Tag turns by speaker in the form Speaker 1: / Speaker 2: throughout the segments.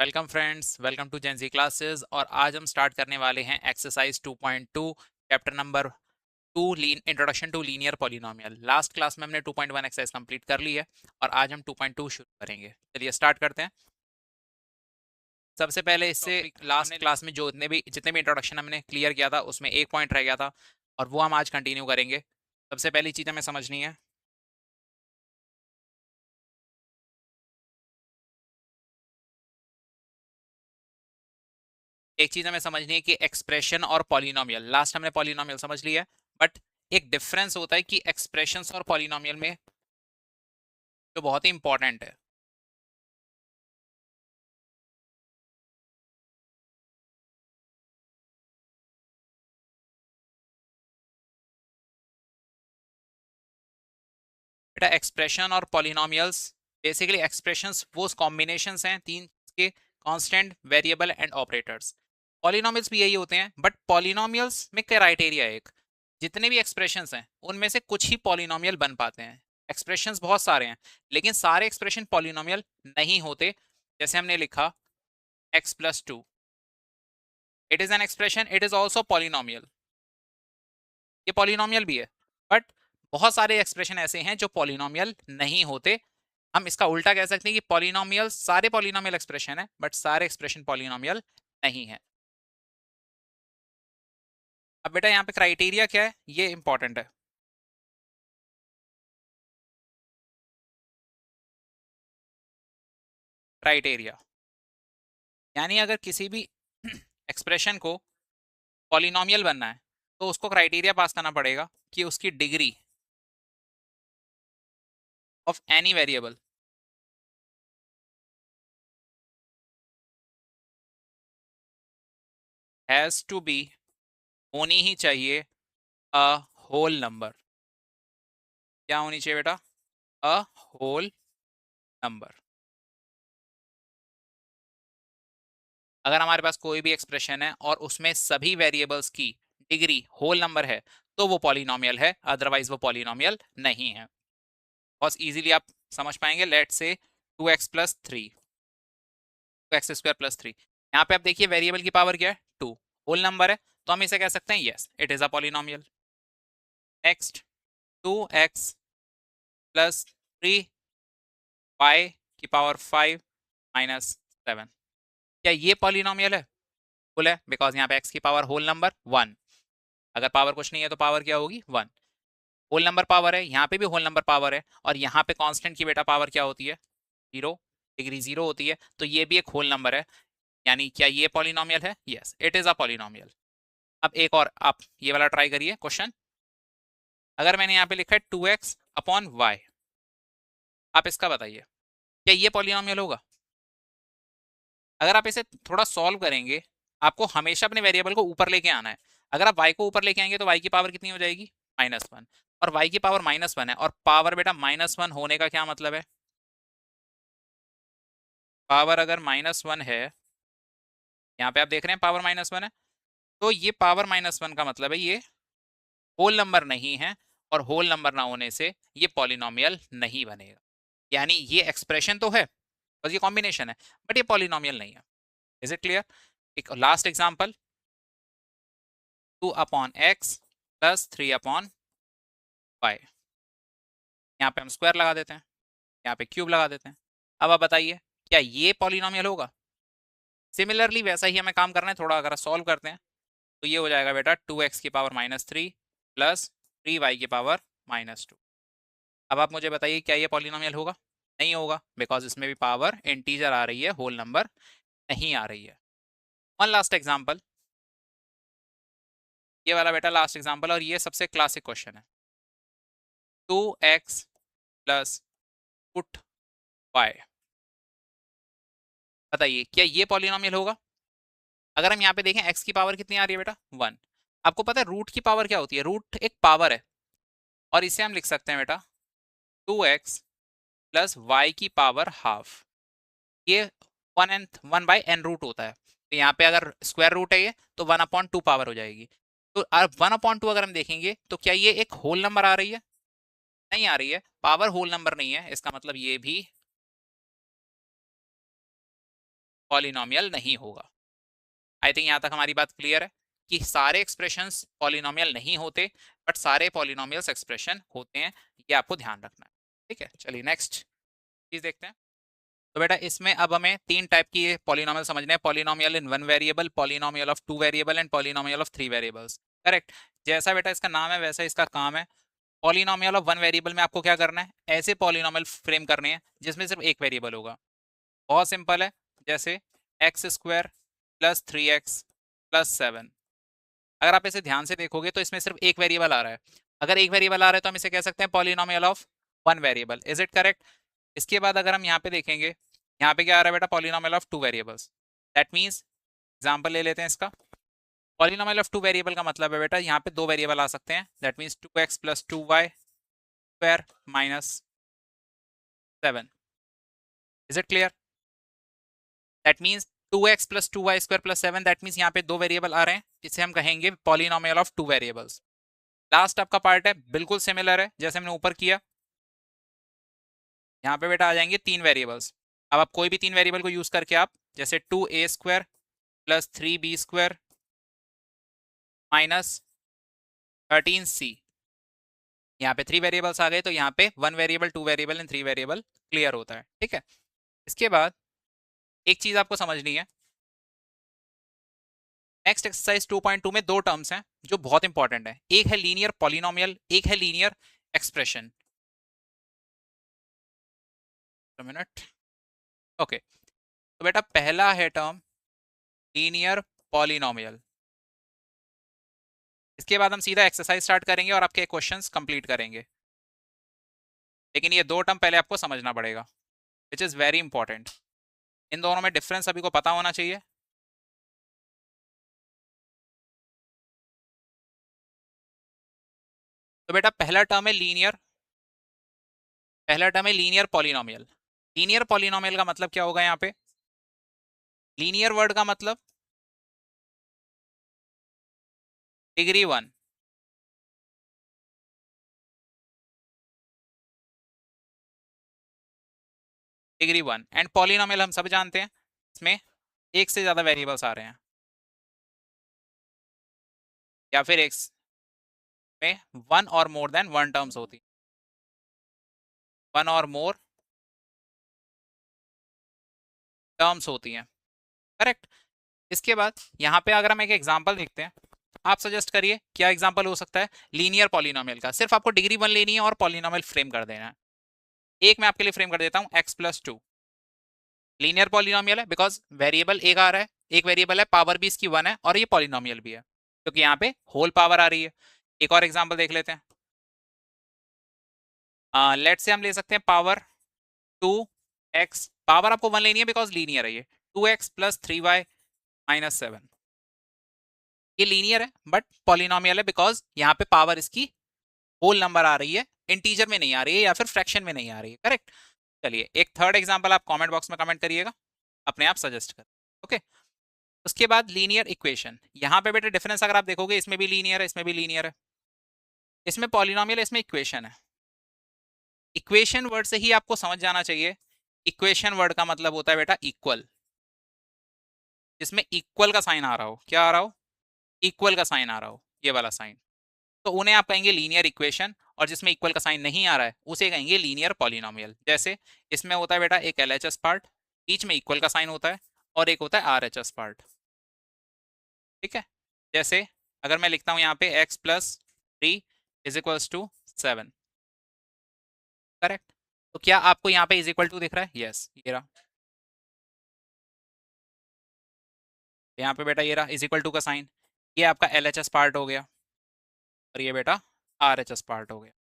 Speaker 1: Welcome friends, welcome to जेंजी classes. और आज हम स्टार्ट करने वाले हैं exercise 2.2 chapter number 2 introduction to linear polynomial. Last class में हमने 2.1 एक्सरसाइज कंप्लीट कर ली है और आज हम 2.2 शुरू करेंगे। चलिए स्टार्ट करते हैं। सबसे पहले इससे लास्ट क्लास में जो जितने भी इंट्रोडक्शन हमने क्लियर किया था उसमें एक पॉइंट रह गया था और वो हम आज कंटिन्यू करेंगे। सबसे पहली चीज़ हमें समझनी है, एक चीज हमें समझनी है कि एक्सप्रेशन और पॉलिनोमियल, लास्ट हमने पॉलिनोमियल समझ लिया है, बट एक डिफरेंस होता है कि एक्सप्रेशंस और पॉलिनोमियल में जो बहुत ही इंपॉर्टेंट है। बेटा एक्सप्रेशन और पॉलिनोमियल्स, बेसिकली एक्सप्रेशंस वो कॉम्बिनेशंस हैं तीन के, constant, variable and operators. Polynomials भी यही होते हैं, बट पॉलिनोमियल्स में क्राइटेरिया है एक, जितने भी एक्सप्रेशंस हैं उनमें से कुछ ही पॉलिनोमियल बन पाते हैं। एक्सप्रेशंस बहुत सारे हैं लेकिन सारे एक्सप्रेशन पॉलिनोमियल नहीं होते। जैसे हमने लिखा x+2, it is an expression, it is also polynomial, ये पॉलिनोमियल भी है। बट बहुत सारे एक्सप्रेशन ऐसे हैं जो पॉलिनोमियल नहीं होते। हम इसका उल्टा कह सकते हैं कि पॉलिनोमियल, सारे पॉलिनोमियल एक्सप्रेशन है बट सारे एक्सप्रेशन पॉलिनोमियल नहीं है। अब बेटा यहाँ पे क्राइटेरिया क्या है, ये इंपॉर्टेंट है। क्राइटेरिया यानी अगर किसी भी एक्सप्रेशन को पॉलिनोमियल बनना है तो उसको क्राइटेरिया पास करना पड़ेगा कि उसकी degree of any variable has to be, होनी ही चाहिए, अ होल नंबर। क्या होनी चाहिए बेटा? A whole number. अगर हमारे पास कोई भी एक्सप्रेशन है और उसमें सभी वेरिएबल्स की डिग्री होल नंबर है तो वो पॉलिनोमियल है, अदरवाइज वो पॉलिनोमियल नहीं है। बहुत इजीली आप समझ पाएंगे। लेट्स से 2x+3, 2x² + 3, यहाँ पे आप देखिए वेरिएबल की पावर क्या है, 2, होल नंबर है, तो हम इसे कह सकते हैं yes it is a polynomial. Next, 2x+3 y⁵ क्या ये पॉलिनोमियल है? फुल है, बिकॉज यहाँ पे x की पावर होल नंबर 1, अगर पावर कुछ नहीं है तो पावर क्या होगी, 1। होल नंबर पावर है, यहाँ पे भी होल नंबर पावर है, और यहाँ पे कांस्टेंट की बेटा पावर क्या होती है, 0, डिग्री 0 होती है, तो ये भी एक होल नंबर है। यानी क्या ये पॉलिनोमियल है? Yes it is a polynomial. अब एक और आप ये वाला ट्राई करिए क्वेश्चन। अगर मैंने यहाँ पे लिखा है 2x/y, आप इसका बताइए क्या ये पॉलिनोमियल होगा? अगर आप इसे थोड़ा सॉल्व करेंगे, आपको हमेशा अपने वेरिएबल को ऊपर लेके आना है। अगर आप y को ऊपर लेके आएंगे तो y की पावर कितनी हो जाएगी, -1, और y की पावर -1 है, और पावर बेटा -1 होने का क्या मतलब है, पावर अगर -1 है, यहाँ पे आप देख रहे हैं पावर -1 है, तो ये पावर -1 का मतलब है ये होल नंबर नहीं है, और होल नंबर ना होने से ये पॉलिनोमियल नहीं बनेगा। यानी ये एक्सप्रेशन तो है, बस ये कॉम्बिनेशन है, बट ये पॉलिनोमियल नहीं है। Is it clear? एक लास्ट एग्जांपल, 2/x + 3/y, यहाँ पे हम स्क्वायर लगा देते हैं, यहाँ पे क्यूब लगा देते हैं। अब आप बताइए क्या ये पॉलिनोमियल होगा? सिमिलरली वैसा ही हमें काम करना है, थोड़ा अगर सॉल्व करते हैं तो ये हो जाएगा बेटा 2x⁻³ + 3y⁻²। अब आप मुझे बताइए क्या ये पॉलिनोमियल होगा? नहीं होगा, बिकॉज इसमें भी पावर इंटीजर आ रही है, होल नंबर नहीं आ रही है। वन लास्ट एग्जांपल, ये वाला बेटा लास्ट एग्जांपल, और ये सबसे क्लासिक क्वेश्चन है। 2x + √y, बताइए क्या ये पॉलिनोमियल होगा? अगर हम यहाँ पे देखें x की पावर कितनी आ रही है बेटा, 1। आपको पता है रूट की पावर क्या होती है? रूट एक पावर है, और इसे हम लिख सकते हैं बेटा 2x + y⁻½ ये 1/n रूट होता है, तो यहाँ पे अगर स्क्वायर रूट है ये, तो 1/2 पावर हो जाएगी। तो 1/2 अगर हम देखेंगे तो क्या ये एक होल नंबर आ रही है? नहीं आ रही है, पावर होल नंबर नहीं है, इसका मतलब ये भी पॉलिनोमियल नहीं होगा। आई थिंक यहाँ तक हमारी बात क्लियर है कि सारे एक्सप्रेशंस पॉलिनोमियल नहीं होते, बट सारे पॉलिनोमियल्स एक्सप्रेशन होते हैं, ये आपको ध्यान रखना है। ठीक है, चलिए नेक्स्ट चीज देखते हैं। तो बेटा इसमें अब हमें तीन टाइप की पॉलिनोमियल समझने हैं, polynomial in one variable, polynomial of two variable and polynomial of three variables. Correct, जैसा बेटा इसका नाम है वैसा इसका काम है। पॉलिनोमियल ऑफ वन वेरिएबल में आपको क्या करना है, ऐसे पॉलिनोमियल फ्रेम करने हैं जिसमें सिर्फ एक वेरिएबल होगा। बहुत सिंपल है, जैसे x square plus 3x plus 7। अगर आप इसे ध्यान से देखोगे तो इसमें सिर्फ एक वेरिएबल आ रहा है। अगर एक वेरिएबल आ रहा है तो हम इसे कह सकते हैं polynomial of one variable. Is it correct? इसके बाद अगर हम यहाँ पे देखेंगे, यहाँ पे क्या आ रहा है बेटा, polynomial of two variables. That means example ले लेते हैं इसका। पॉलिनोमियल ऑफ टू वेरिएबल का मतलब है बेटा यहाँ पे दो वेरिएबल आ सकते हैं। That means 2x plus 2y square minus 7। Is it clear? That means 2x plus 2y square plus 7, that means यहाँ पे दो वेरिएबल आ रहे हैं, इसे हम कहेंगे polynomial of two variables. Last आपका पार्ट है बिल्कुल सिमिलर है जैसे हमने ऊपर किया। यहाँ पे बेटा आ जाएंगे तीन वेरिएबल्स। अब आप कोई भी तीन वेरिएबल को यूज करके आप, जैसे 2a square plus 3b square minus 13c, यहाँ पे थ्री वेरिएबल्स आ गए, तो यहाँ पे one variable, two variable and three variable clear होता है। ठीक है, इसके बाद एक चीज आपको समझनी है, नेक्स्ट एक्सरसाइज 2.2 में दो टर्म्स हैं जो बहुत इंपॉर्टेंट है, एक है लीनियर पॉलिनोमियल, एक है लीनियर एक्सप्रेशन। Minute, okay. तो बेटा पहला है टर्म लीनियर पॉलिनोमियल। इसके बाद हम सीधा एक्सरसाइज स्टार्ट करेंगे और आपके क्वेश्चंस कंप्लीट करेंगे, लेकिन ये दो टर्म पहले आपको समझना पड़ेगा, विच इज वेरी इंपॉर्टेंट। इन दोनों में डिफरेंस सभी को पता होना चाहिए। तो बेटा पहला टर्म है लीनियर, पहला टर्म है लीनियर पॉलिनोमियल। लीनियर पॉलिनोमियल का मतलब क्या होगा यहाँ पे, लीनियर वर्ड का मतलब डिग्री 1, डिग्री 1 एंड पॉलिनोमियल हम सब जानते हैं इसमें एक से ज्यादा वेरिएबल्स आ रहे हैं, या फिर एक में वन और मोर देन वन टर्म्स होती, वन और मोर टर्म्स होती हैं। करेक्ट। इसके बाद यहाँ पे अगर हम एक एग्जांपल देखते हैं, आप सजेस्ट करिए क्या एग्जांपल हो सकता है लीनियर पॉलिनोमियल का। सिर्फ आपको डिग्री 1 लेनी है और पॉलिनोमियल फ्रेम कर देना है। एक मैं आपके लिए फ्रेम कर देता हूँ, x प्लस 2 लीनियर पॉलिनोमियल है बिकॉज वेरिएबल एक आ रहा है, एक वेरिएबल है, पावर भी इसकी 1 है और ये पॉलिनोमियल भी है क्योंकि यहाँ पे होल पावर आ रही है। एक और एग्जांपल देख लेते हैं, लेट से हम ले सकते हैं पावर 2x, पावर आपको 1 लेनी है बिकॉज लीनियर है ये, 2x प्लस 3y माइनस 7। ये लीनियर है बट पॉलिनोमियल है बिकॉज यहाँ पे पावर इसकी होल नंबर आ रही है, इंटीजर में नहीं आ रही है या फिर फ्रैक्शन में नहीं आ रही है। करेक्ट। चलिए एक थर्ड एग्जांपल आप कमेंट बॉक्स में कमेंट करिएगा, अपने आप सजेस्ट कर। ओके। उसके बाद लीनियर इक्वेशन, यहाँ पे बेटे डिफरेंस अगर आप देखोगे, इसमें भी लीनियर है, इसमें भी लीनियर है, इसमें पॉलिनोमियल है, इसमें इक्वेशन है। इक्वेशन वर्ड से ही आपको समझ जाना चाहिए, इक्वेशन वर्ड का मतलब होता है बेटा इक्वल, जिसमें इक्वल का साइन आ रहा हो, क्या आ रहा हो, इक्वल का साइन आ रहा हो, ये वाला साइन, तो उन्हें आप कहेंगे लीनियर इक्वेशन। और जिसमें इक्वल का साइन नहीं आ रहा है उसे कहेंगे लीनियर पॉलिनोमियल। जैसे इसमें होता है बेटा एक LHS पार्ट, बीच में इक्वल का साइन होता है, और एक होता है RHS पार्ट। ठीक है, जैसे अगर मैं लिखता हूं यहाँ पे x plus 3 is equals to 7। Correct. तो क्या आपको यहाँ पे इज इक्वल टू दिख रहा है? यस, ये रहा, यहाँ पे बेटा ये रहा इज इक्वल टू का साइन, ये आपका LHS पार्ट हो गया और ये बेटा RHS पार्ट हो गया।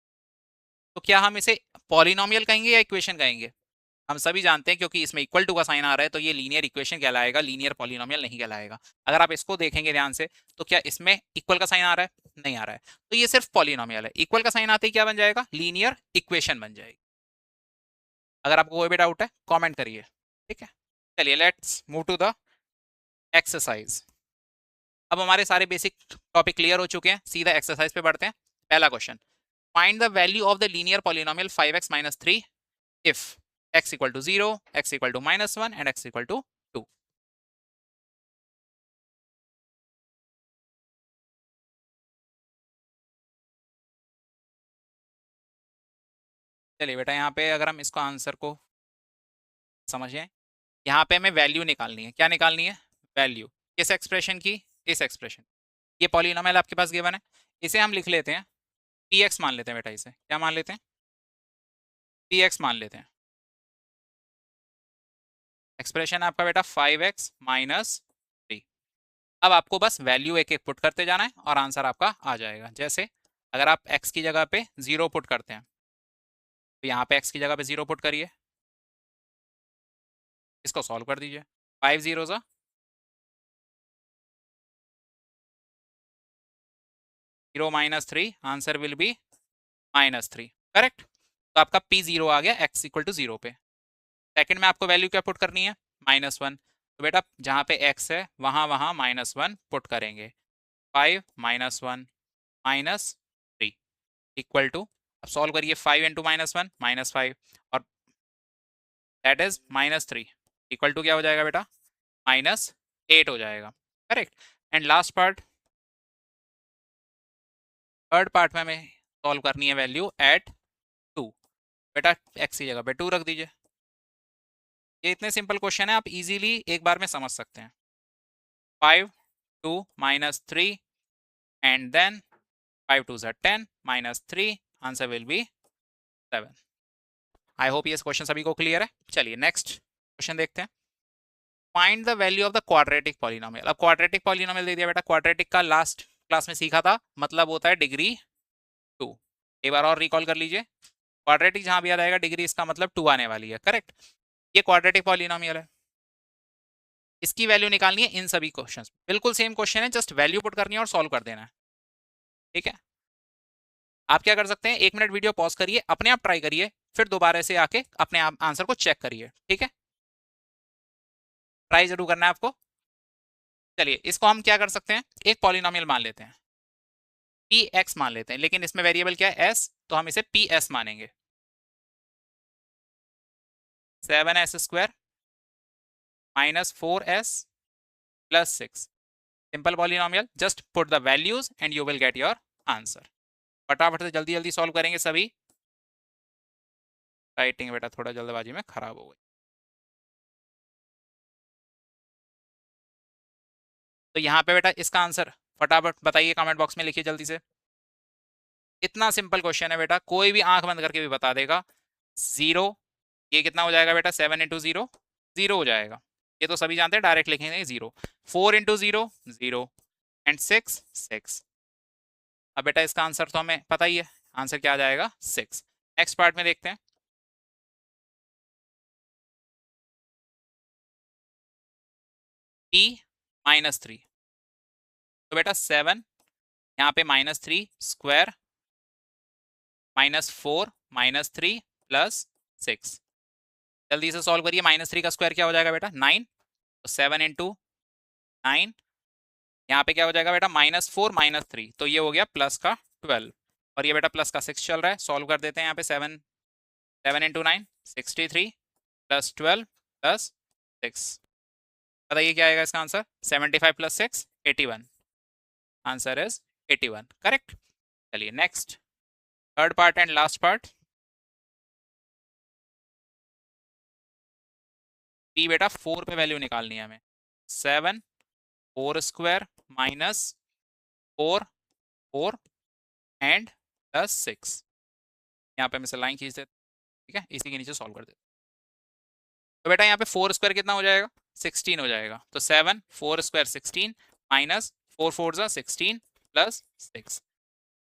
Speaker 1: तो क्या हम इसे पॉलिनोमियल कहेंगे या इक्वेशन कहेंगे? हम सभी जानते हैं क्योंकि इसमें इक्वल टू का साइन आ रहा है तो ये लीनियर इक्वेशन कहलाएगा, लीनियर पॉलिनोमियल नहीं कहलाएगा। अगर आप इसको देखेंगे ध्यान से तो क्या इसमें इक्वल का साइन आ रहा है? नहीं आ रहा है, तो ये सिर्फ पॉलिनोमियल है। इक्वल का साइन आते ही क्या बन जाएगा? लीनियर इक्वेशन बन जाएगी। अगर आपको कोई भी डाउट है कमेंट करिए। ठीक है, चलिए let's move to the exercise. अब हमारे सारे बेसिक टॉपिक क्लियर हो चुके हैं, सीधा एक्सरसाइज पे बढ़ते हैं। पहला question, find the value of the linear polynomial 5x minus 3 if x equal to 0, x equal to -1 and x equal to 2। चलिए बेटा, यहाँ पे अगर हम इसको आंसर को समझें, यहाँ पे हमें वैल्यू निकालनी है। क्या निकालनी है? वैल्यू। किस एक्सप्रेशन की? इस एक्सप्रेशन। ये पॉलिनोमियल आपके पास गिवन है, इसे हम लिख लेते हैं पी एक्स मान लेते हैं बेटा। इसे क्या मान लेते हैं? पी एक्स मान लेते हैं। एक्सप्रेशन आपका बेटा 5x माइनस 3। अब आपको बस वैल्यू एक एक पुट करते जाना है और आंसर आपका आ जाएगा। जैसे अगर आप x की जगह पे 0 पुट करते हैं तो यहाँ पे x की जगह पे 0 पुट करिए, इसको सॉल्व कर दीजिए। 5 0 0 minus 3, answer will B -3। Correct. तो आपका p0 आ गया x इक्वल टू 0 पे। सेकंड में आपको वैल्यू क्या पुट करनी है? -1। तो बेटा जहाँ पे x है वहाँ वहाँ -1 पुट करेंगे। 5 -1 -3 इक्वल टू, अब सॉल्व करिए। 5 इंटू -1 -5, और दैट इज -3 इक्वल टू क्या हो जाएगा बेटा? -8 हो जाएगा। Correct. And last part, third part में हमें सॉल्व करनी है वैल्यू एट 2। बेटा x की जगह पे 2 रख दीजिए। ये इतने सिंपल क्वेश्चन है, आप इजीली एक बार में समझ सकते हैं। 5 2 -3 and then 5 2 are 10 -3, answer will be 7। I hope ये क्वेश्चन सभी को क्लियर है। चलिए नेक्स्ट क्वेश्चन देखते हैं। Find the value of the quadratic polynomial. अब क्वाड्रेटिक पॉलिनोमियल दे दिया बेटा। क्वाड्रेटिक का लास्ट क्लास में सीखा था, मतलब होता है डिग्री 2। एक बार और रिकॉल कर लीजिए। क्वाड्रेटिक जहां भी आ जाएगा डिग्री, इसका मतलब 2 आने वाली है। करेक्ट। ये क्वाड्रेटिक पॉलिनोमियल है, इसकी वैल्यू निकालनी है इन सभी क्वेश्चंस। बिल्कुल सेम क्वेश्चन है, जस्ट वैल्यू पुट करनी है और सॉल्व कर देना है। ठीक है। आप क्या कर सकते हैं, 1 मिनट वीडियो पॉज करिए, अपने आप ट्राई करिए, फिर दोबारा से आके अपने आप आंसर को चेक करिए। ठीक है, ट्राई जरूर करना है आपको। चलिए इसको हम क्या कर सकते हैं, एक पॉलिनोमियल मान लेते हैं, पी एक्स मान लेते हैं, लेकिन इसमें वेरिएबल क्या है? एस, तो हम इसे पी एस मानेंगे। 7s² -4s +6। Simple polynomial, just put the values and you will get your answer. फटाफट से जल्दी जल्दी सॉल्व करेंगे सभी। राइटिंग बेटा थोड़ा जल्दबाजी में खराब हो गई। तो यहाँ पे बेटा इसका आंसर फटाफट बताइए, कमेंट बॉक्स में लिखिए जल्दी से। इतना सिंपल क्वेश्चन है बेटा, कोई भी आंख बंद करके भी बता देगा। 0, ये कितना हो जाएगा बेटा? 7 इंटू 0 0 हो जाएगा। ये तो सभी जानते हैं, डायरेक्ट लिखेंगे 0। 4 इंटू 0 0 एंड 6 6। अब बेटा इसका आंसर तो हमें पता ही है, आंसर क्या आ जाएगा? 6। नेक्स्ट पार्ट में देखते हैं। p -3। तो बेटा 7, यहाँ पे -3² -4 -3 +6। जल्दी से सॉल्व करिए। -3 का स्क्वायर क्या हो जाएगा बेटा? 9। तो 7 इंटू 9, यहाँ पे क्या हो जाएगा बेटा? -4 -3, तो ये हो गया प्लस का 12, और ये बेटा प्लस का 6 चल रहा है। सॉल्व कर देते हैं यहाँ पे। 7 7 इंटू 9 63 +12 +6। बताइए क्या आएगा इसका आंसर? 75 + 6 81। Answer is 81। करेक्ट। चलिए next, third part and last part. P बेटा 4 पे वैल्यू निकालनी है हमें। 7 4² -4 4 एंड +6। यहाँ पे हम इसे लाइन खींच देते। ठीक है, इसी के नीचे सॉल्व कर देते। तो बेटा यहाँ पे 4² कितना हो जाएगा? 16 हो जाएगा। तो 7 4² 16 -4 4 16 +6।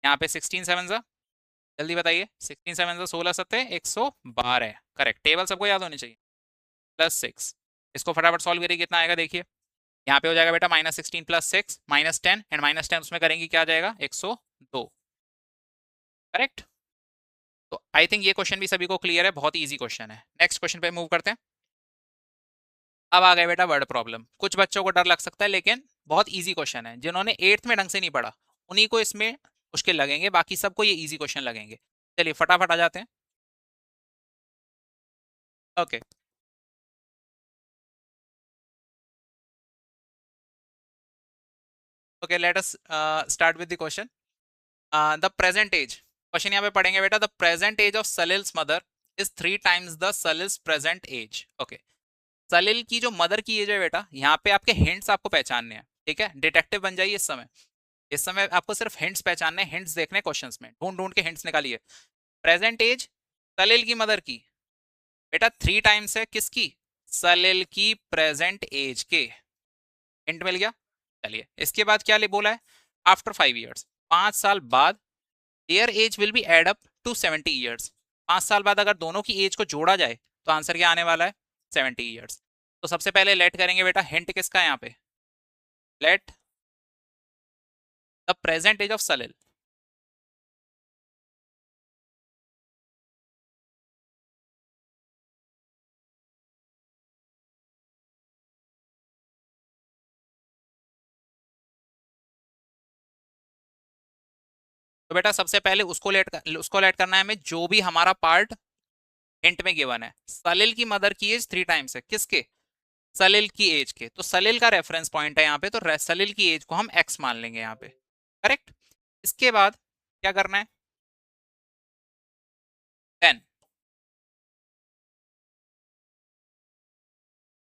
Speaker 1: यहाँ पे 16 7 जल्दी बताइए। 16 7 16 7 112। करेक्ट। टेबल सबको याद होनी चाहिए। +6, इसको फटाफट सॉल्व करिए, कितना आएगा देखिए। यहाँ पे हो जाएगा बेटा -16 +6 -10, एंड -10 उसमें करेंगे क्या आ जाएगा? 102। करेक्ट। तो आई थिंक ये क्वेश्चन भी सभी को क्लियर है, बहुत ईजी क्वेश्चन है। नेक्स्ट क्वेश्चन पे मूव करते हैं। अब आ गए बेटा वर्ड प्रॉब्लम। कुछ बच्चों को डर लग सकता है, लेकिन बहुत इजी क्वेश्चन है। जिन्होंने 8th में ढंग से नहीं पढ़ा उन्हीं को इसमें मुश्किल लगेंगे, बाकी सबको ये इजी क्वेश्चन लगेंगे। चलिए फटाफट आ जाते हैं। Okay okay, let us start with the question. The present age question यहाँ पे पढ़ेंगे बेटा, the present age of Salil's mother is 3 times the Salil's present age. Okay, Salil की जो मदर की एज है बेटा, यहाँ पे आपके हिंट्स आपको पहचानने हैं, ठीक है, डिटेक्टिव बन जाइए इस समय। इस समय आपको सिर्फ हिंट्स पहचानने, हिंट्स देखने क्वेश्चंस में, ढूंढ ढूंढ के हिंट्स निकालिए। प्रेजेंट एज सलिल की मदर की बेटा 3 times है किसकी, सलिल की प्रेजेंट एज के। हिंट मिल गया। चलिए इसके बाद क्या ले बोला है, आफ्टर 5 years, 5 साल बाद their age will be add up to 70 years। 5 साल बाद अगर दोनों की एज को जोड़ा जाए तो आंसर क्या आने वाला है, 70 years। तो सबसे पहले लेट करेंगे बेटा, हिंट किसका है यहाँ पे, let the present age of Salil. तो बेटा सबसे पहले उसको लेट करना है हमें, जो भी हमारा पार्ट हिंट में गिवन है। सलिल की मदर की एज 3 times है किसके, सलिल की एज के, तो सलिल का रेफरेंस पॉइंट है यहाँ पे, तो सलिल की एज को हम एक्स मान लेंगे यहाँ पे, करेक्ट। इसके बाद क्या करना है, 10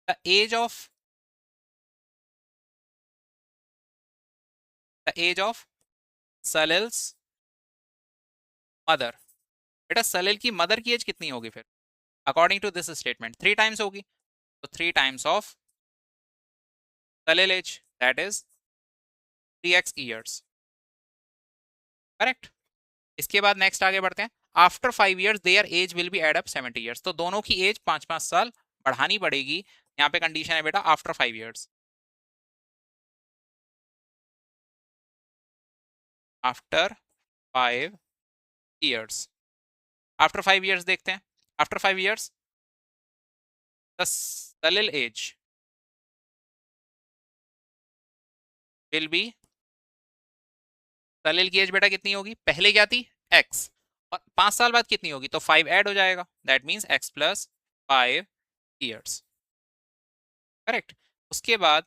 Speaker 1: the age of Salil's mother. बेटा सलिल की मदर की एज कितनी होगी फिर, according to this statement 3 times होगी, तो 3 times of Salil age, that is 3x years, correct. इसके बाद नेक्स्ट आगे बढ़ते हैं, after 5 years their age will be add up 70 years। तो दोनों की एज 5-5 साल बढ़ानी पड़ेगी। यहाँ पे कंडीशन है बेटा after 5 years, after 5 years, after 5 years देखते हैं, after 5 years the Salil age will be, Salil की एज बेटा कितनी होगी, पहले क्या थी x, और 5 साल बाद कितनी होगी, तो 5 ऐड हो जाएगा, that means x+5 years, correct. उसके बाद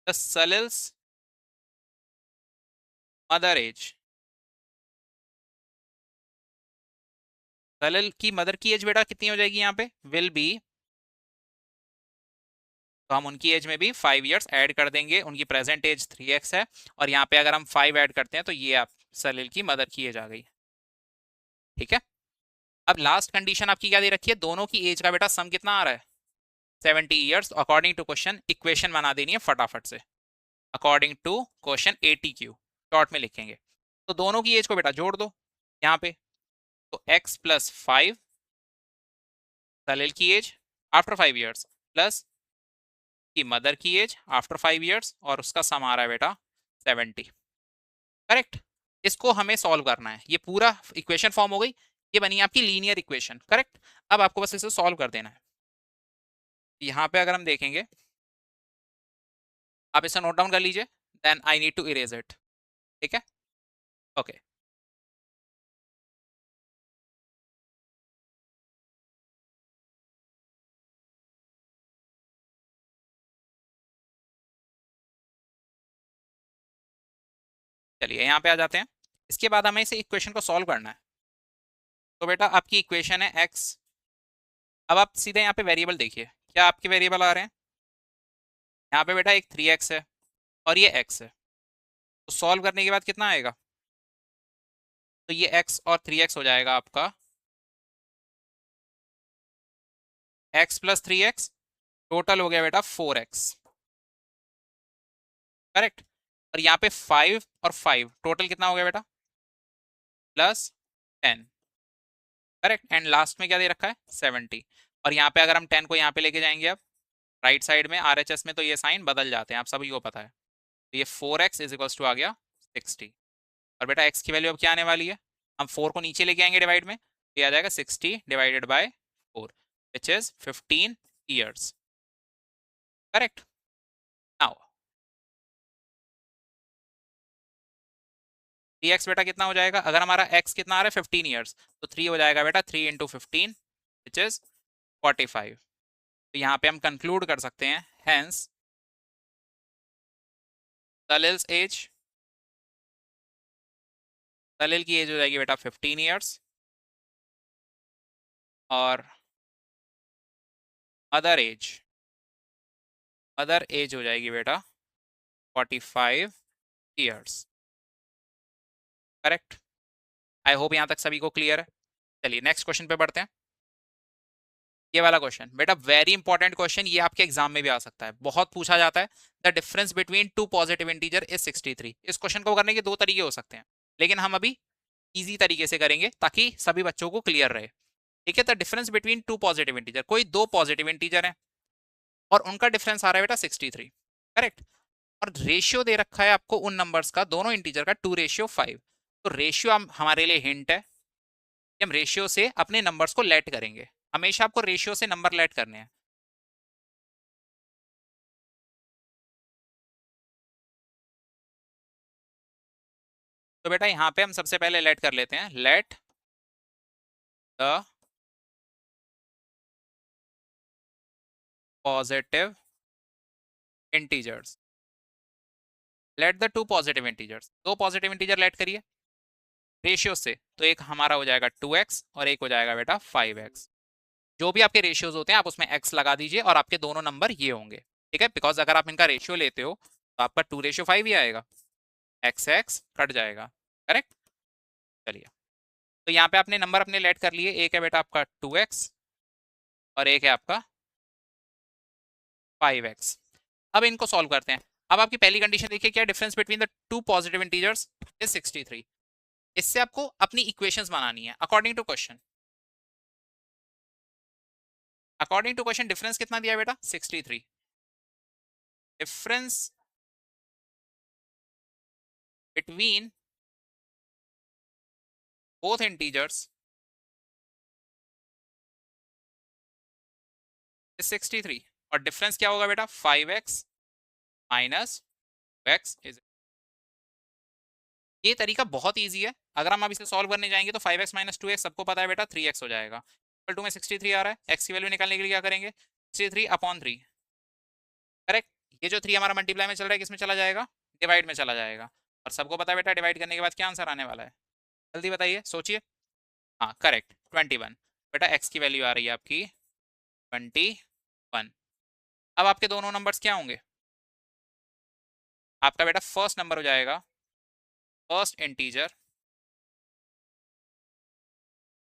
Speaker 1: द सलिल्स मदर एज, सलिल की मदर की एज बेटा कितनी हो जाएगी यहाँ पे, विल बी, तो हम उनकी एज में भी 5 years ऐड कर देंगे, उनकी प्रेजेंट एज 3x है, और यहाँ पे अगर हम 5 ऐड करते हैं तो ये आप सलिल की मदर की एज आ गई, ठीक है। अब लास्ट कंडीशन आपकी क्या दे रखी है, दोनों की एज का बेटा सम कितना आ रहा है, 70 years। According to question equation बना देनी है फटाफट से, according to question ATQ short में लिखेंगे। तो दोनों की एज को बेटा जोड़ दो यहाँ पे, तो x+5 सलील की एज आफ्टर 5 years प्लस की मदर की एज आफ्टर 5 years, और उसका सम आ रहा है बेटा 70, करेक्ट। इसको हमें सॉल्व करना है, ये पूरा इक्वेशन फॉर्म हो गई, ये बनी आपकी लीनियर इक्वेशन, करेक्ट। अब आपको बस इसे सॉल्व कर देना है। यहाँ पे अगर हम देखेंगे, आप इसे नोट डाउन कर लीजिए, then I need to erase it, ठीक है, ओके। चलिए यहाँ पे आ जाते हैं। इसके बाद हमें इसे इक्वेशन को सॉल्व करना है। तो बेटा आपकी इक्वेशन है x, अब आप सीधे यहाँ पे वेरिएबल देखिए, क्या आपके वेरिएबल आ रहे हैं, यहाँ पे बेटा एक 3x है और ये x है, तो सॉल्व करने के बाद कितना आएगा, तो ये x और 3x हो जाएगा आपका x+3x, टोटल हो गया बेटा 4x, करेक्ट। और यहाँ पे 5 और 5 टोटल कितना हो गया बेटा, +10, करेक्ट। एंड लास्ट में क्या दे रखा है 70, और यहाँ पे अगर हम 10 को यहाँ पे लेके जाएंगे अब राइट साइड में RHS में, तो ये साइन बदल जाते हैं, आप सभी को पता है। तो ये 4x इज इक्वल्स टू आ गया 60, और बेटा x की वैल्यू अब क्या आने वाली है, हम 4 को नीचे लेके आएंगे डिवाइड में, ये आ जाएगा 60 divided by 4 which is 15 years, correct. Now 3x बेटा कितना हो जाएगा, अगर हमारा x कितना आ रहा है 15 years, तो 3 हो जाएगा बेटा 3 इंटू 15 विच इज 45। तो यहाँ पे हम कंक्लूड कर सकते हैं, हेंस सलिल्स एज सलील की एज हो जाएगी बेटा 15 ईयर्स और अदर एज हो जाएगी बेटा 45 ईयर्स। करेक्ट। आई होप यहां तक सभी को क्लियर है। चलिए नेक्स्ट क्वेश्चन पे बढ़ते हैं। ये वाला क्वेश्चन बेटा वेरी इंपॉर्टेंट क्वेश्चन, ये आपके एग्जाम में भी आ सकता है, बहुत पूछा जाता है। The difference between two positive integer is 63। इस क्वेश्चन को करने के दो तरीके हो सकते हैं, लेकिन हम अभी इजी तरीके से करेंगे ताकि सभी बच्चों को क्लियर रहे। ठीक है, the difference between two positive integer, कोई दो पॉजिटिव इंटीजर है और उनका डिफरेंस आ रहा है बेटा 63। करेक्ट। और रेशियो दे रखा है आपको उन नंबर्स का, दोनों इंटीजर का 2:5। तो रेशियो हमारे लिए हिंट है कि हम रेशियो से अपने नंबर्स को लेट करेंगे। हमेशा आपको रेशियो से नंबर लेट करने हैं। तो बेटा यहां पे हम सबसे पहले लेट कर लेते हैं, let the positive integers, let the two positive integers, दो पॉजिटिव इंटीजर लेट करिए रेशियो से। तो एक हमारा हो जाएगा 2x और एक हो जाएगा बेटा 5x। जो भी आपके रेशियोज होते हैं आप उसमें x लगा दीजिए और आपके दोनों नंबर ये होंगे। ठीक है, बिकॉज अगर आप इनका रेशियो लेते हो तो आपका 2:5 ही आएगा, एक्स एक्स कट जाएगा। करेक्ट। चलिए, तो यहाँ पे आपने नंबर अपने लेट कर लिए, एक है बेटा आपका 2x और एक है आपका 5x। अब इनको सॉल्व करते हैं। अब आपकी पहली कंडीशन देखिए क्या, difference between the two positive integers is 63। इससे आपको अपनी इक्वेशंस बनानी है according to question. According to question difference कितना दिया बेटा 63। Difference between both integers is 63 और डिफरेंस क्या होगा बेटा 5x माइनस x इज। ये तरीका बहुत ईजी है, अगर हम अब इसे सॉल्व करने जाएंगे तो 5x माइनस 2x सबको पता है बेटा 3x हो जाएगा। इक्वल टू में 63 आ रहा है, x की वैल्यू निकालने के लिए क्या करेंगे 63/3। करेक्ट। ये जो 3 हमारा मल्टीप्लाई में चल रहा है किसमें चला जाएगा, डिवाइड में चला जाएगा। और सबको पता है बेटा डिवाइड करने के बाद क्या आंसर आने वाला है, जल्दी बताइए सोचिए। हाँ करेक्ट 21। बेटा x की वैल्यू आ रही है आपकी 21। अब आपके दोनों नंबर्स क्या होंगे, आपका बेटा फर्स्ट नंबर हो जाएगा, फर्स्ट इंटीजर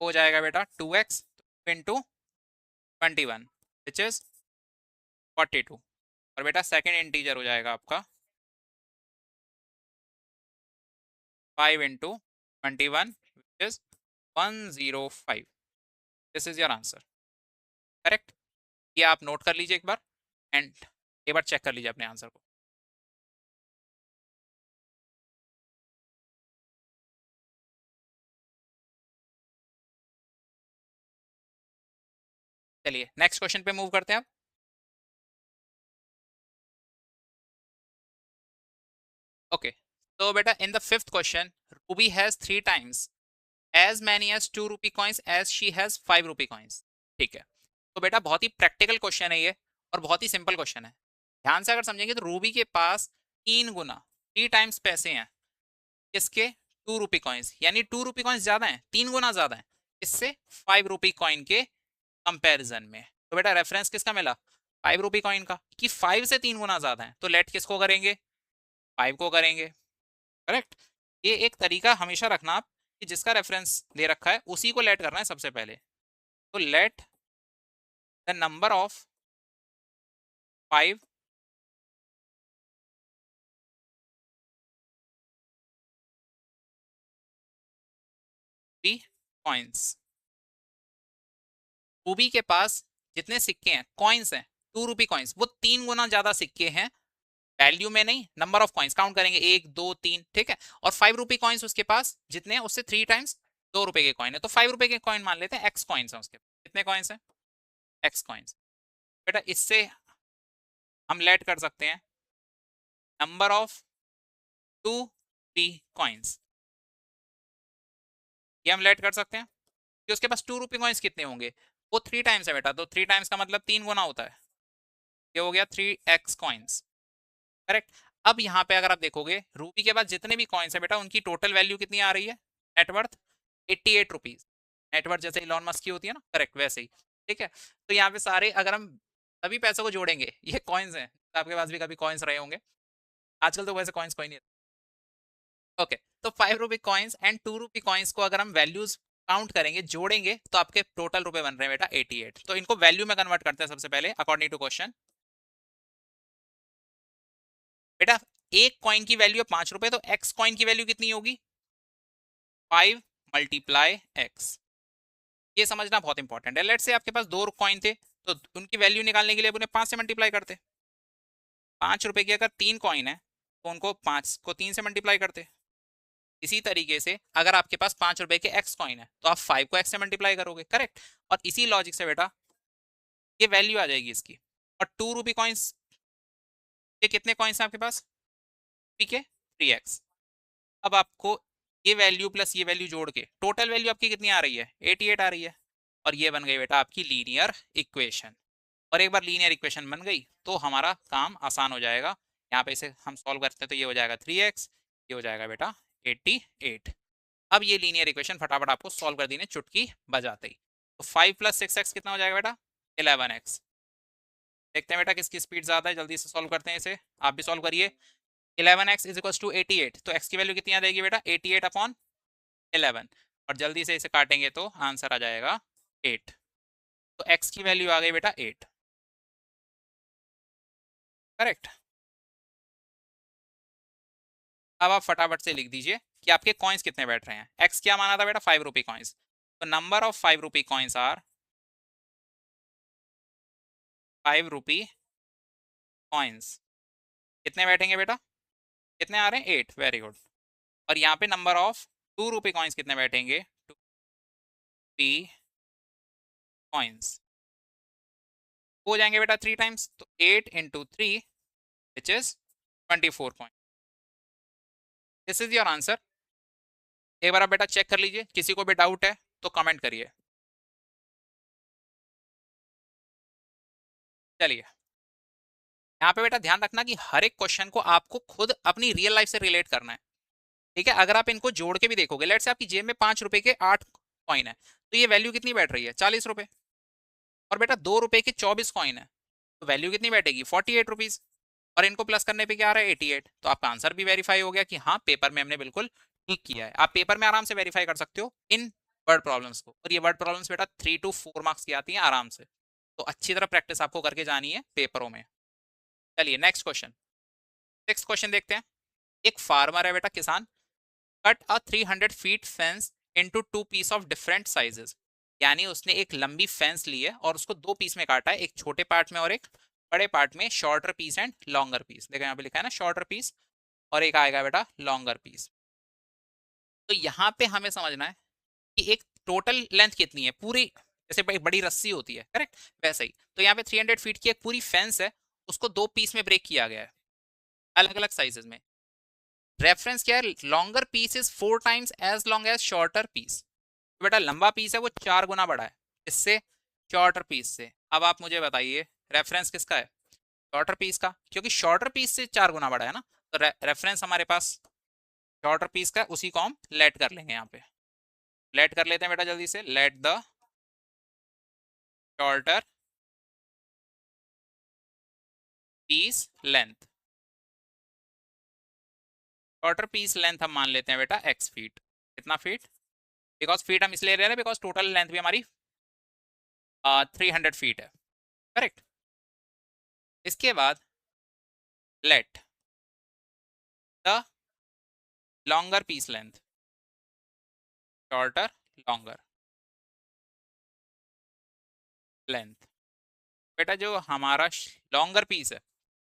Speaker 1: हो जाएगा बेटा 2x इंटू 21 विच इज 42। और बेटा सेकेंड इंटीजर हो जाएगा आपका 5 into 21 which is 105। This is your answer. Correct. ये आप नोट कर लीजिए एक बार एंड एक बार चेक कर लीजिए अपने आंसर को। चलिए नेक्स्ट क्वेश्चन पे मूव करते हैं अब। ओके, तो बेटा in the fifth question Ruby has 3 times as many as 2 rupee coins as she has 5 rupee coins. ठीक है, तो बेटा बहुत ही प्रैक्टिकल क्वेश्चन है ये और बहुत ही सिंपल क्वेश्चन है। ध्यान से अगर समझेंगे तो रूबी के पास 3 गुना 3 टाइम्स पैसे हैं किसके, 2 रुपी कॉइन्स, यानी 2 रुपी कॉइन्स ज्यादा हैं, 3 गुना ज्यादा है इससे 5 रुपी कॉइन के कंपैरिजन में। तो बेटा रेफरेंस किसका मिला, 5 रुपी कॉइन का, कि 5 से 3 गुना ज्यादा है तो लेट किसको करेंगे, 5 को करेंगे। करेक्ट। ये एक तरीका हमेशा रखना आप कि जिसका रेफरेंस दे रखा है उसी को लेट करना है सबसे पहले। तो let the number of 5 coins. Ruby के पास जितने सिक्के हैं कॉइन्स हैं 2 रुपी कॉइन्स, वो 3 गुना ज्यादा सिक्के हैं, वैल्यू में नहीं, नंबर ऑफ कॉइन्स काउंट करेंगे 1 2 3। ठीक है, और 5 रुपी कॉइन्स उसके पास जितने हैं उससे 3 टाइम्स 2 रुपए के कॉइन है, तो 5 रुपए के कॉइन मान लेते हैं, एक्स कॉइन्स है उसके पास। कितने कॉइन्स हैं, एक्स कॉइन्स। बेटा इससे हम लेट कर सकते हैं नंबर ऑफ 2 रुपी कॉइन्स, ये हम लेट कर सकते हैं कि उसके पास 2 रुपी कॉइन्स कितने होंगे, वो 3 टाइम्स है बेटा, तो 3 टाइम्स का मतलब 3 गुना होता है, ये हो गया 3x कॉइन्स। करेक्ट। अब यहाँ पे अगर आप देखोगे रूबी के बाद जितने भी कॉइन्स है बेटा उनकी टोटल वैल्यू कितनी आ रही है नेटवर्थ 88 रुपीज। नेटवर्थ जैसे इलॉन मस्क की होती है ना, करेक्ट वैसे ही। ठीक है, तो यहाँ पे सारे अगर हम सभी पैसों को जोड़ेंगे, ये कॉइन्स हैं, तो आपके पास भी कभी कॉइन्स रहे होंगे, आजकल तो वैसे कॉइन्स कोई नहीं। ओके, तो 5 rupee coins and 2 rupee coins को अगर हम वैल्यूज काउंट करेंगे, जोड़ेंगे, तो आपके टोटल रुपए बन रहे हैं बेटा 88। तो इनको वैल्यू में कन्वर्ट करते हैं सबसे पहले अकॉर्डिंग टू क्वेश्चन। बेटा एक कॉइन की वैल्यू है 5 रुपए, तो एक्स कॉइन की वैल्यू कितनी होगी? 5 × x। ये समझना बहुत इंपॉर्टेंट है। लेट्स से आपके पास 2 कॉइन थे, तो उनकी वैल्यू निकालने के लिए उन्हें 5 से मल्टीप्लाई करते। 5 रुपए की अगर 3 कॉइन है, तो उनको 5 को 3 से मल्टीप्लाई करते। इसी तरीके से अगर आपके पास 5 रुपए के एक्स कॉइन है, तो आप 5 को एक्स से मल्टीप्लाई करोगे, करेक्ट। और इसी लॉजिक से बेटा ये वैल्यू आ जाएगी इसकी। और 2 रुपी कॉइन्स के कितने कॉइन्स हैं आपके पास? ठीक है, 3x। अब आपको ये वैल्यू प्लस ये वैल्यू जोड़ के टोटल वैल्यू आपकी कितनी आ रही है? 88 आ रही है। और ये बन गई बेटा आपकी लीनियर इक्वेशन। और एक बार लीनियर इक्वेशन बन गई तो हमारा काम आसान हो जाएगा। यहाँ पे इसे हम सॉल्व करते हैं तो ये हो जाएगा 3x, ये हो जाएगा बेटा 88। अब ये लीनियर इक्वेशन फटाफट आपको सॉल्व कर देनी चुटकी बजाते ही। तो 5 + 6x कितना हो जाएगा बेटा? 11x। देखते हैं बेटा किसकी स्पीड ज्यादा है, जल्दी से सॉल्व करते हैं इसे, आप भी सॉल्व करिए। 11x इज इक्वल टू 88, तो x की वैल्यू कितनी आ जाएगी बेटा? 88/11। और जल्दी से इसे काटेंगे तो आंसर आ जाएगा 8। तो x की वैल्यू आ गई बेटा 8, करेक्ट। अब आप फटाफट से लिख दीजिए कि आपके कॉइन्स कितने बैठ रहे हैं। x क्या माना था बेटा? 5 रुपी कॉइन्स। तो number of 5 rupee coins are 5 rupee coins. कितने बैठेंगे बेटा? कितने आ रहे हैं? 8, वेरी गुड। और यहाँ पे नंबर ऑफ 2 रुपी कॉइन्स कितने बैठेंगे? 2 कॉइन्स हो जाएंगे बेटा 3 टाइम्स, तो 8 × 3 which is 24 coin. This is your answer. एक बार आप बेटा चेक कर लीजिए, किसी को भी डाउट है तो कमेंट करिए। चलिए, यहाँ पे बेटा ध्यान रखना कि हर एक क्वेश्चन को आपको खुद अपनी रियल लाइफ से रिलेट करना है। ठीक है, अगर आप इनको जोड़ के भी देखोगे, लेट से आपकी जेब में 5 रुपए के 8 कॉइन है, तो ये वैल्यू कितनी बैठ रही है? 40 रुपए। और बेटा 2 रुपए के 24 कॉइन है, तो वैल्यू कितनी बैठेगी? 48 रुपीज। और इनको प्लस करने पे क्या आ रहा है? 88। तो आपका आंसर भी वेरीफाई हो गया कि हाँ, पेपर में हमने बिल्कुल ठीक किया है। आप पेपर में आराम से वेरीफाई कर सकते हो इन वर्ड प्रॉब्लम्स को। और ये वर्ड प्रॉब्लम्स बेटा 3 to 4 मार्क्स की आती हैं आराम से, तो अच्छी तरह प्रैक्टिस आपको करके जानी है पेपरों में। चलिए नेक्स्ट क्वेश्चन, 6 क्वेश्चन देखते हैं। एक फार्मर है बेटा, किसान, cut a 300 feet fence into 2 piece of different sizes. यानी उसने एक लंबी फेंस ली है और उसको 2 पीस में काटा है, एक छोटे पार्ट में और एक बड़े पार्ट में, shorter piece and longer piece. देखो यहाँ पे लिखा है ना शॉर्टर पीस, और एक आएगा बेटा लॉन्गर पीस। तो यहाँ पे हमें समझना है कि एक टोटल लेंथ कितनी है पूरी, जैसे एक बड़ी रस्सी होती है, करेक्ट, वैसे ही। तो यहाँ पे 300 फीट की एक पूरी फेंस है, उसको 2 पीस में ब्रेक किया गया है, अलग अलग साइजेस में। रेफरेंस क्या है? Longer piece is 4 times as long as shorter piece. बेटा लंबा पीस है वो 4 गुना बड़ा है इससे, शॉर्टर पीस से। अब आप मुझे बताइए रेफरेंस किसका है? शॉर्टर पीस का, क्योंकि शॉर्टर पीस से 4 गुना बड़ा है ना। तो रेफरेंस हमारे पास शॉर्टर पीस का, उसी को हम लेट कर लेंगे यहाँ पे। लेट कर लेते हैं बेटा जल्दी से, let the shorter piece length. Shorter piece length हम मान लेते हैं बेटा x फीट। कितना फीट? बिकॉज फीट हम इसलिए ले रहे हैं बिकॉज टोटल लेंथ भी हमारी 300 फीट है, करेक्ट। इसके बाद let the longer piece length, shorter longer length. बेटा जो हमारा लॉन्गर पीस है,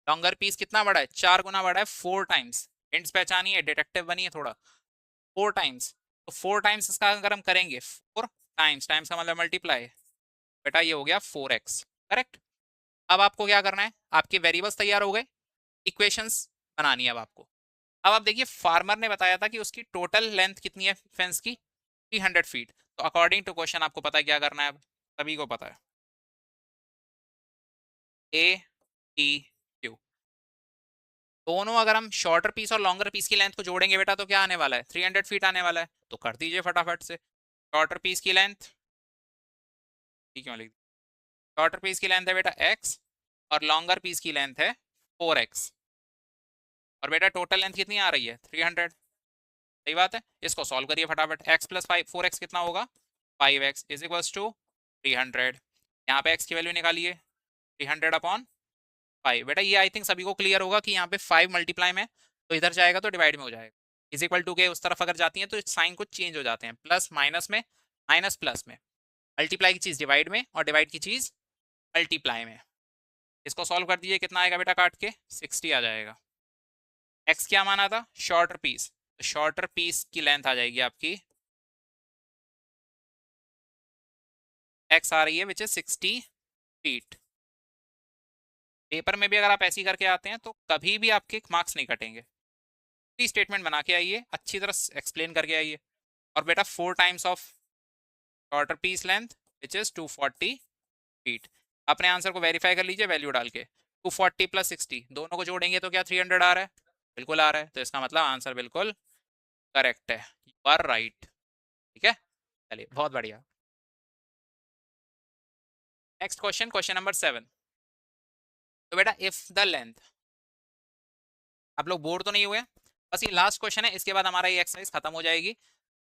Speaker 1: लॉन्गर पीस कितना बड़ा है? 4 गुना बड़ा है, 4 टाइम्स। हिंट्स पहचानिए, डिटेक्टिव बनिए थोड़ा। 4 टाइम्स, तो 4 टाइम्स इसका अगर हम करेंगे, 4 टाइम्स, टाइम्स का मतलब मल्टीप्लाई, बेटा ये हो गया 4x, करेक्ट। अब आपको क्या करना है? आपके वेरिएबल्स तैयार हो गए, इक्वेशंस बनानी है अब आपको। अब आप देखिए, फार्मर ने बताया था कि उसकी टोटल लेंथ कितनी है फेंस की? 300 फीट। तो अकॉर्डिंग टू क्वेश्चन आपको पता है क्या करना है, अब सभी को पता है, ए टी क्यू। दोनों अगर हम शॉर्टर पीस और लॉन्गर पीस की लेंथ को जोड़ेंगे बेटा तो क्या आने वाला है, 300 फीट आने वाला है। तो कर दीजिए फटाफट से। शॉर्टर पीस की लेंथ, ठीक है, शॉर्टर पीस की लेंथ है बेटा x और लॉन्गर पीस की लेंथ है 4x। और बेटा टोटल लेंथ कितनी आ रही है, 300। सही बात है, इसको सॉल्व करिए फटाफट। x प्लस 4x कितना होगा, 5x इज इक्वल्स टू 300। यहाँ पे x की वैल्यू निकालिए, 300/5। बेटा ये आई थिंक सभी को क्लियर होगा कि यहाँ पे 5 मल्टीप्लाई में तो इधर जाएगा तो डिवाइड में हो जाएगा। इज इक्वल टू के उस तरफ अगर जाती है तो साइन कुछ चेंज हो जाते हैं, प्लस माइनस में, माइनस प्लस में। मल्टीप्लाई की चीज डिवाइड में और डिवाइड की चीज मल्टीप्लाई में। इसको सॉल्व कर दीजिए, कितना आएगा बेटा काट के, 60 आ जाएगा। एक्स क्या माना था, शॉर्टर पीस, तो शॉर्टर पीस की लेंथ आ जाएगी आपकी, एक्स आ रही है विच इज 60 फीट। पेपर में भी अगर आप ऐसी करके आते हैं तो कभी भी आपके मार्क्स नहीं कटेंगे। पूरी स्टेटमेंट बना के आइए, अच्छी तरह एक्सप्लेन करके आइए। और बेटा 4 times of shorter piece length which is 240 feet. अपने आंसर को वेरीफाई कर लीजिए वैल्यू डाल के। 240 प्लस 60 दोनों को जोड़ेंगे तो क्या 300 आ रहा है, बिल्कुल आ रहा है। तो इसका मतलब आंसर बिल्कुल करेक्ट है, यू आर राइट। ठीक है, चलिए बहुत बढ़िया। Next question, question number 7। तो बेटा इफ द लेंथ, आप लोग बोर तो नहीं हुए, बस ये लास्ट क्वेश्चन है, इसके बाद हमारा ये एक्सरसाइज खत्म हो जाएगी।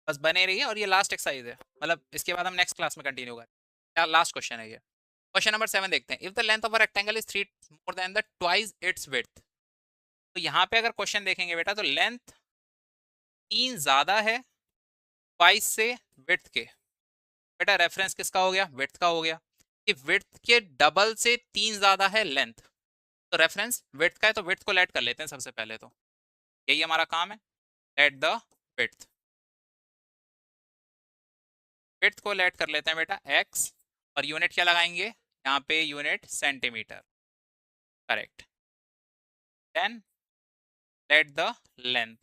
Speaker 1: बस बने रहिए, और ये लास्ट एक्सरसाइज है, मतलब इसके बाद हम नेक्स्ट क्लास में कंटिन्यू करें। लास्ट क्वेश्चन है ये। क्वेश्चन नंबर 7 देखते हैं। If the length of a rectangle is 3 more than the twice its width. तो यहाँ पे अगर क्वेश्चन देखेंगे बेटा तो लेंथ 3 ज्यादा है ट्वाइस से विड्थ के। बेटा रेफरेंस किसका हो गया, विड्थ का हो गया। कि विड्थ के डबल से 3 ज्यादा है लेंथ, तो रेफरेंस विड्थ का है, तो विड्थ को लेट कर लेते हैं सबसे पहले। तो यही हमारा काम है, लेट द विड्थ। विड्थ को लेट कर लेते हैं बेटा x, और यूनिट क्या लगाएंगे यहाँ पे, unit centimetre. Correct. Then let the length,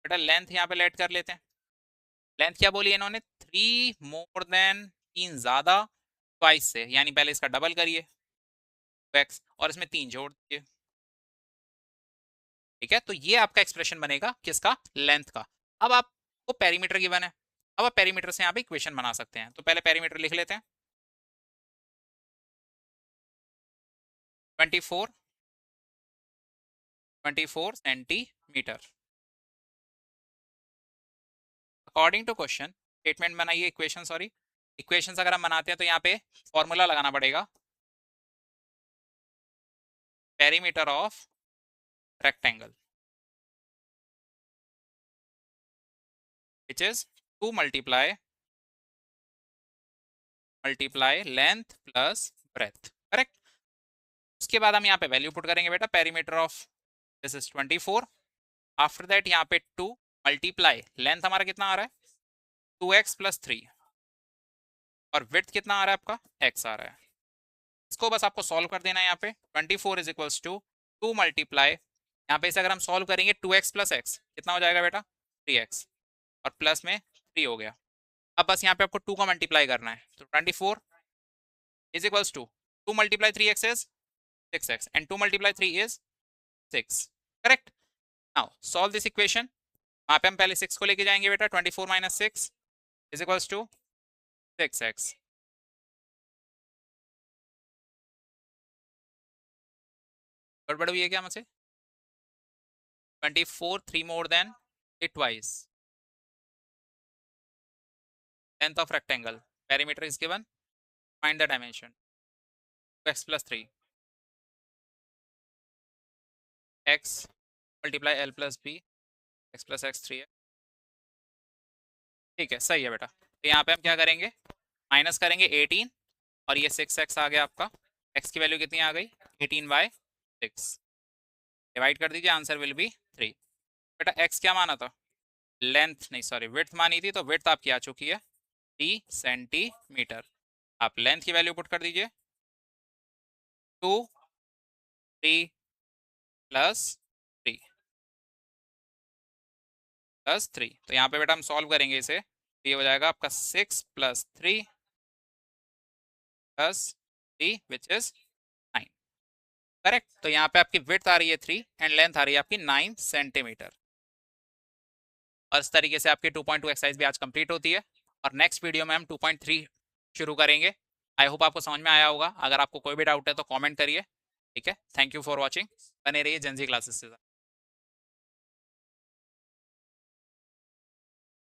Speaker 1: बेटा लेंथ यहाँ पे लेट कर लेते हैं। लेंथ क्या बोली इन्होंने, 3 मोर देन, 3 ज्यादा ट्वाइस से, यानी पहले इसका डबल करिए x और इसमें 3 जोड़ दीजिए। ठीक है, तो ये आपका एक्सप्रेशन बनेगा किसका, लेंथ का। अब आपको पेरीमीटर गिवन है, अब आप पेरीमीटर से यहाँ पे इक्वेशन बना सकते हैं। तो पहले पेरीमीटर लिख लेते हैं, 24 centimetre. According to question, statement बनाइए, इक्वेशन सॉरी, इक्वेशंस अगर हम बनाते हैं तो यहाँ पे फॉर्मूला लगाना पड़ेगा, perimeter of rectangle which is 2 multiply length plus breadth. Correct. उसके बाद हम यहाँ पे वैल्यू पुट करेंगे बेटा, perimeter of this is 24। After that यहाँ पे 2 मल्टीप्लाई लेंथ, हमारा कितना आ रहा है 2x प्लस 3, और विड्थ कितना आ रहा है आपका, x आ रहा है। इसको बस आपको सॉल्व कर देना है। यहाँ पे 24 इज इक्वल्स टू 2 मल्टीप्लाई, यहाँ पे इसे अगर हम सॉल्व करेंगे 2x प्लस x कितना हो जाएगा बेटा, 3x, और प्लस में 3 हो गया। अब बस यहाँ पे आपको 2 का मल्टीप्लाई करना है, तो 24 is equals to 2 multiply 3x is 6x and 2 multiply 3 is 6। Correct. Now solve this equation. वहाँ पे हम पहले 6 को लेके जाएंगे बेटा, 24 minus 6 is equals to 6x। गड़बड़ हुई है क्या मुझसे, 24 3 more than it twice, length of rectangle, perimeter is given, find the dimension, 2x plus 3, x multiply l plus b, x plus x 3 है। ठीक है, सही है बेटा। तो यहाँ पे हम क्या करेंगे, माइनस करेंगे 18, और ये 6x आ गया आपका, x की वैल्यू कितनी आ गई 18/6। डिवाइड कर दीजिए, आंसर विल बी 3। बेटा x क्या माना था, लेंथ नहीं सॉरी विड्थ मानी थी, तो विड्थ आपकी आ चुकी है 3 सेंटीमीटर। आप लेंथ की वैल्यू पुट कर दीजिए, 2 3 प्लस 3 प्लस 3। तो यहाँ पे बेटा हम सॉल्व करेंगे इसे, तो ये हो जाएगा आपका 6 plus 3 plus 3 which is 9। Correct. तो यहाँ पे आपकी विड्थ आ रही है 3 एंड लेंथ आ रही है आपकी 9 सेंटीमीटर। और इस तरीके से आपकी 2.2 एक्सरसाइज भी आज कंप्लीट होती है और नेक्स्ट वीडियो में हम 2.3 शुरू करेंगे। आई होप आपको समझ में आया होगा। अगर आपको कोई भी डाउट है तो कमेंट करिए। ठीक है, थैंक यू फॉर वॉचिंग। बने रहिए जेंजी क्लासेस से।